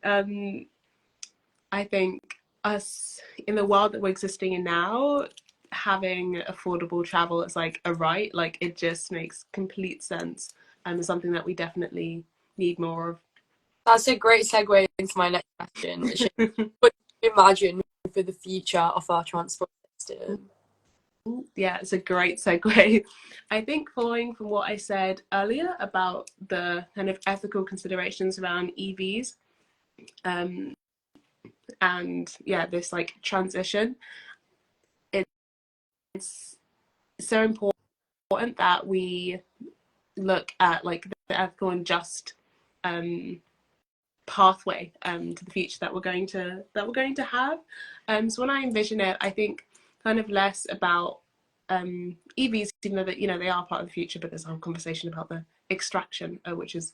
I think us in the world that we're existing in now, having affordable travel is like a right. Like it just makes complete sense, and it's something that we definitely need more of. that's a great segue into my next question, which is what do you imagine for the future of our transport system? Yeah, it's a great segue. I think following from what I said earlier about the kind of ethical considerations around EVs, and this like transition, it's so important that we look at like the ethical and just pathway to the future that we're going to have. So when I envision it, I think kind of less about EVs, even though that they are part of the future, but there's a whole conversation about the extraction, which is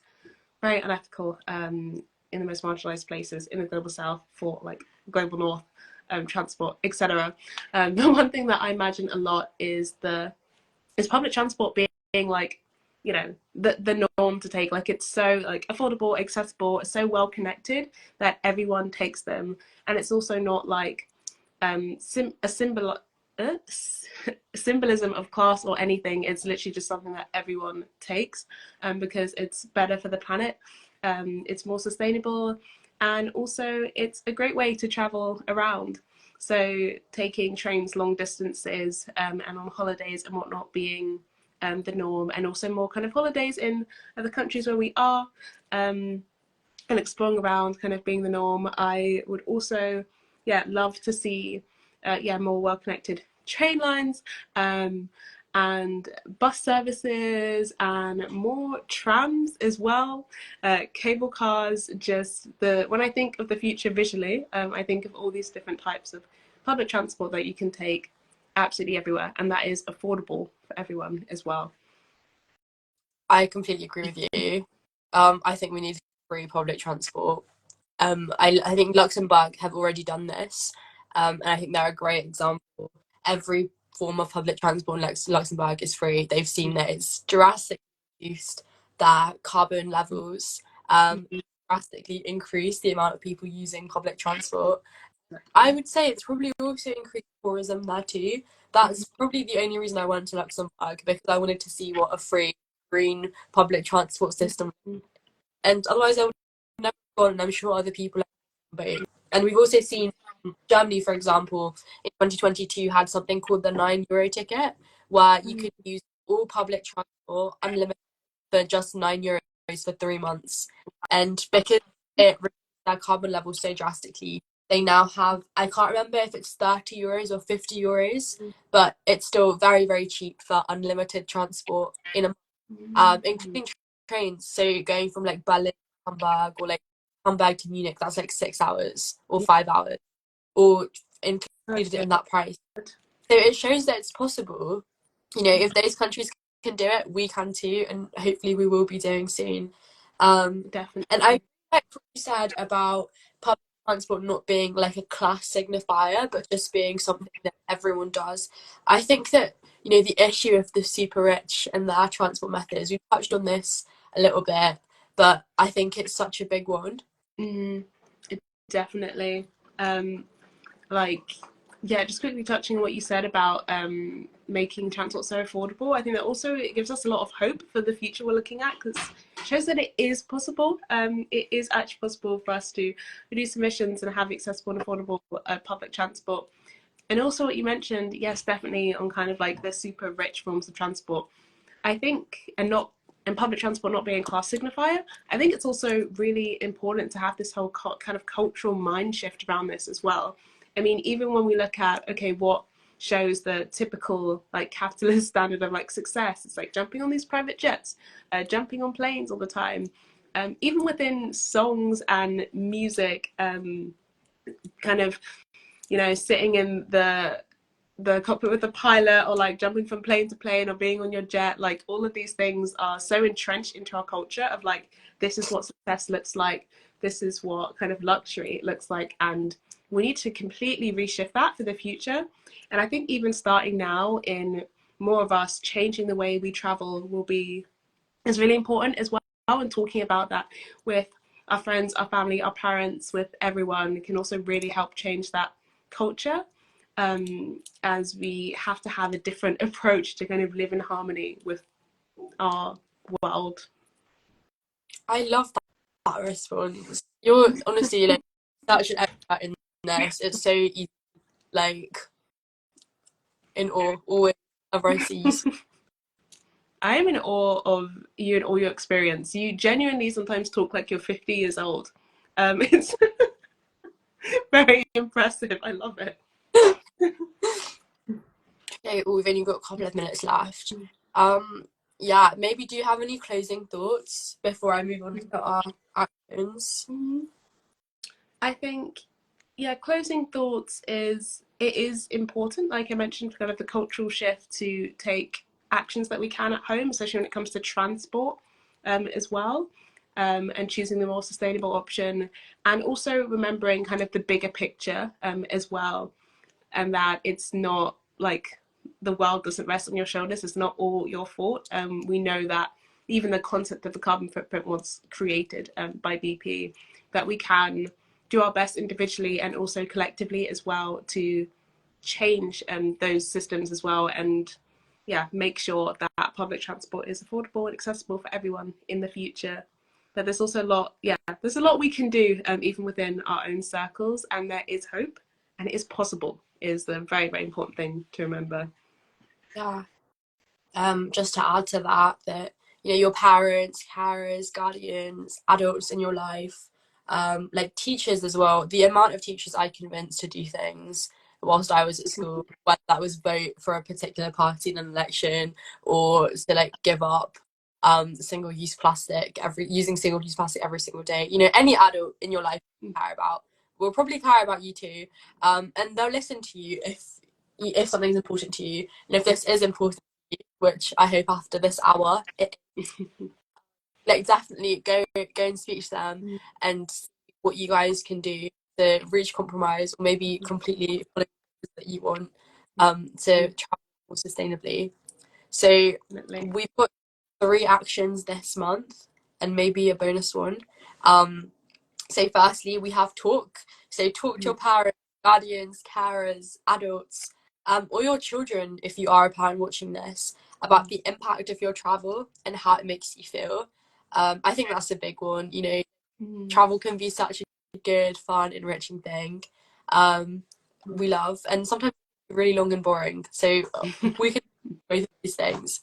very unethical in the most marginalized places in the global south for like global north transport, etc. The one thing that I imagine a lot is public transport being like the norm to take. Like it's so like affordable, accessible, it's so well connected that everyone takes them, and it's also not like a symbolism of class or anything. It's literally just something that everyone takes, because it's better for the planet. It's more sustainable, and also it's a great way to travel around. So taking trains long distances, and on holidays and whatnot being the norm, and also more kind of holidays in the countries where we are, and exploring around kind of being the norm. I would also, love to see, more well-connected train lines, and bus services, and more trams as well, cable cars. When I think of the future visually, I think of all these different types of public transport that you can take absolutely everywhere, and that is affordable for everyone as well. I completely agree with you. I think we need free public transport. I think Luxembourg have already done this, and I think they're a great example. Every form of public transport in Luxembourg is free. They've seen that it's drastically reduced their carbon levels, drastically increased the amount of people using public transport. I would say it's probably also increased tourism there too. That's probably the only reason I went to Luxembourg, because I wanted to see what a free green public transport system, and otherwise I would never have gone, and I'm sure other people have. And we've also seen Germany, for example, in 2022 had something called the €9 ticket, where you could use all public transport unlimited for just €9 for 3 months. And because it reduced their carbon levels so drastically, they now have, I can't remember if it's €30 or €50, but it's still very, very cheap for unlimited transport in a including trains. So going from like Berlin to Hamburg, or like Hamburg to Munich, that's like 6 hours or 5 hours, or included in that price. So it shows that it's possible. You know, if those countries can do it, we can too, and hopefully we will be doing soon. Definitely. And I like what you said about public transport not being like a class signifier, but just being something that everyone does. I think that, you know, the issue of the super rich and their transport methods, we touched on this a little bit, but I think it's such a big one. Definitely. Just quickly touching on what you said about making transport so affordable, I think that also it gives us a lot of hope for the future we're looking at, because it shows that it is possible. It is actually possible for us to reduce emissions and have accessible and affordable public transport. And also what you mentioned, yes, definitely on kind of like the super rich forms of transport, I think, and public transport not being a class signifier, I think it's also really important to have this whole kind of cultural mind shift around this as well. I mean, even when we look at, okay, what shows the typical like capitalist standard of like success, it's like jumping on these private jets, jumping on planes all the time. Even within songs and music, kind of, you know, sitting in the cockpit with the pilot, or like jumping from plane to plane, or being on your jet, like all of these things are so entrenched into our culture of like, this is what success looks like, this is what kind of luxury looks like, and we need to completely reshift that for the future. And I think even starting now, in more of us changing the way we travel is really important as well, and talking about that with our friends, our family, our parents, with everyone, can also really help change that culture, as we have to have a different approach to kind of live in harmony with our world. I love that response. You're honestly like such an expert in this. It's so easy, like in awe, always of Rosie's. I am in awe of you and all your experience. You genuinely sometimes talk like you're 50 years old. It's very impressive. I love it. Okay, we've only got a couple of minutes left. Maybe do you have any closing thoughts before I move on to our actions? I think, closing thoughts is, it is important, like I mentioned, for kind of the cultural shift to take actions that we can at home, especially when it comes to transport, as well, and choosing the more sustainable option, and also remembering kind of the bigger picture, as well, and that it's not like the world doesn't rest on your shoulders. It's not all your fault. We know that even the concept of the carbon footprint was created by BP, that we can do our best individually and also collectively as well to change those systems as well, and yeah, make sure that public transport is affordable and accessible for everyone in the future. But there's also a lot, there's a lot we can do, even within our own circles, and there is hope, and it is possible, is the very, very important thing to remember. Yeah. Just to add to that, you know, your parents, carers, guardians, adults in your life, like teachers as well. The amount of teachers I convinced to do things whilst I was at school, whether that was vote for a particular party in an election or to like give up single-use plastic using single-use plastic every single day. You know, any adult in your life you care about will probably care about you too, and they'll listen to you if something's important to you, and if this is important, which I hope after this hour, like definitely go and speak to them and see what you guys can do to reach compromise or maybe completely follow that you want to travel more sustainably. So we've got 3 actions this month and maybe a bonus one. So firstly, we have talk. So talk to your parents, guardians, carers, adults, or your children, if you are a parent watching this, about the impact of your travel and how it makes you feel. I think that's a big one. You know, travel can be such a good, fun, enriching thing. We love, and sometimes really long and boring. So we can do both of these things.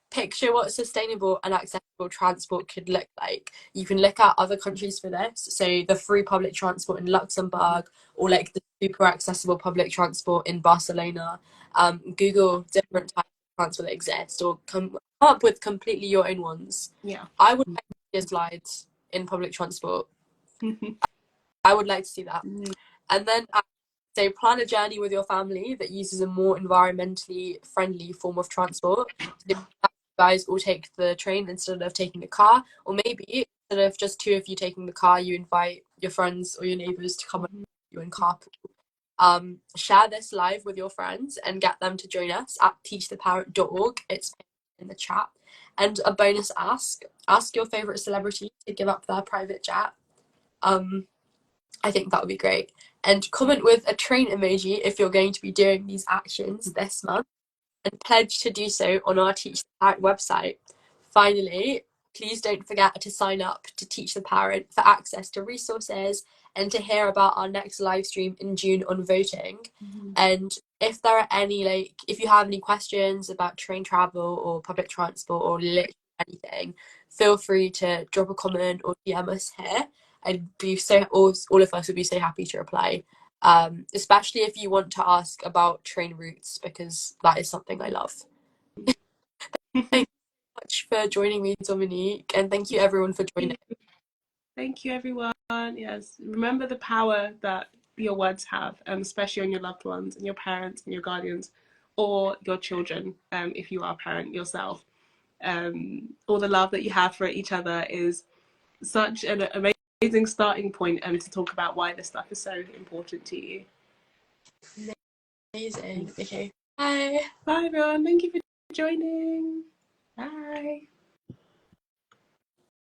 Picture what sustainable and accessible transport could look like. You can look at other countries for this. So the free public transport in Luxembourg, or like the super accessible public transport in Barcelona. Google different types of transport that exist, or come up with completely your own ones. Yeah. I would like to see slides in public transport. I would like to see that. And then so plan a journey with your family that uses a more environmentally friendly form of transport. So guys all take the train instead of taking the car, or maybe instead of just 2 of you taking the car, you invite your friends or your neighbors to come with you and carpool. Share this live with your friends and get them to join us at teachtheparent.org. It's in the chat. And a bonus ask your favorite celebrity to give up their private jet. I think that would be great. And comment with a train emoji if you're going to be doing these actions this month, and pledge to do so on our Teach the Parent website. Finally, please don't forget to sign up to Teach the Parent for access to resources and to hear about our next live stream in June on voting. And if there are any, if you have any questions about train travel or public transport or literally anything, feel free to drop a comment or DM us here. I'd be all of us would be so happy to reply. Especially if you want to ask about train routes, because that is something I love. Thank you so much for joining me, Dominique, and thank you everyone for joining. Thank you, everyone. Yes, remember the power that your words have, especially on your loved ones and your parents and your guardians, or your children, if you are a parent yourself. All the love that you have for each other is such an amazing starting point to talk about why this stuff is so important to you. Amazing. Okay. Bye. Bye, everyone. Thank you for joining. Bye.